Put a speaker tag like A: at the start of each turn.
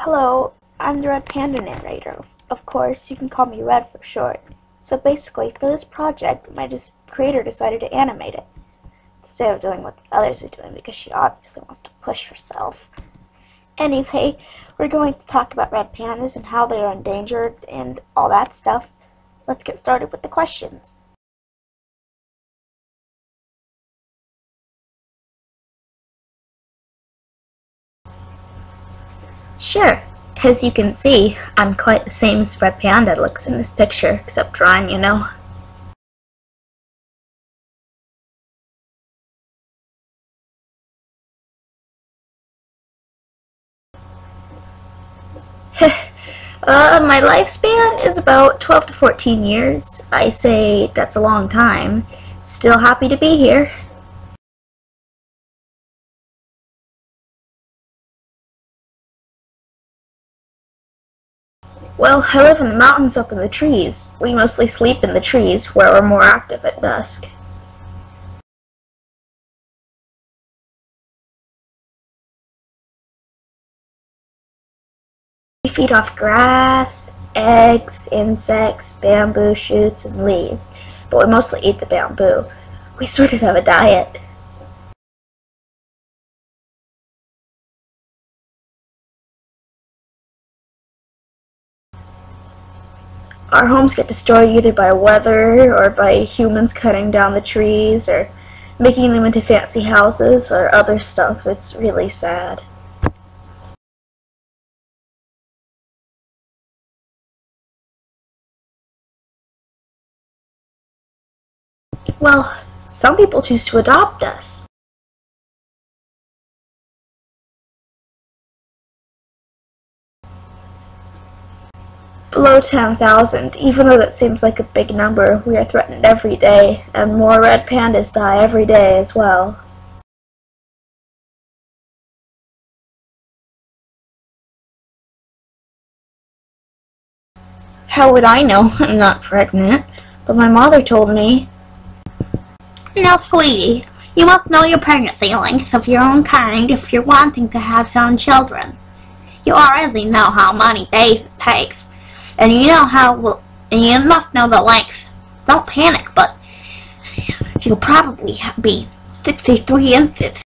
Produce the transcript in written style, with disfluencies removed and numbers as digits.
A: Hello, I'm the Red Panda narrator. Of course, you can call me Red for short. So basically, for this project, my creator decided to animate it, instead of doing what the others are doing, because she obviously wants to push herself. Anyway, we're going to talk about red pandas and how they are endangered and all that stuff. Let's get started with the questions. Sure. As you can see, I'm quite the same as the red panda looks in this picture, except drawing, you know. My lifespan is about 12 to 14 years. I say that's a long time. Still happy to be here. Well, I live in the mountains up in the trees. We mostly sleep in the trees, where we're more active at dusk. We feed off grass, eggs, insects, bamboo shoots, and leaves, but we mostly eat the bamboo. We sort of have a diet. Our homes get destroyed either by weather, or by humans cutting down the trees, or making them into fancy houses, or other stuff. It's really sad. Well, some people choose to adopt us. Below 10,000, even though that seems like a big number, we are threatened every day, and more red pandas die every day as well. How would I know? I'm not pregnant, but my mother told me.
B: No, sweetie, you must know your pregnant feelings of your own kind if you're wanting to have some children. You already know how many days it takes, and you must know the length. Don't panic, but you'll probably be 63 and 50.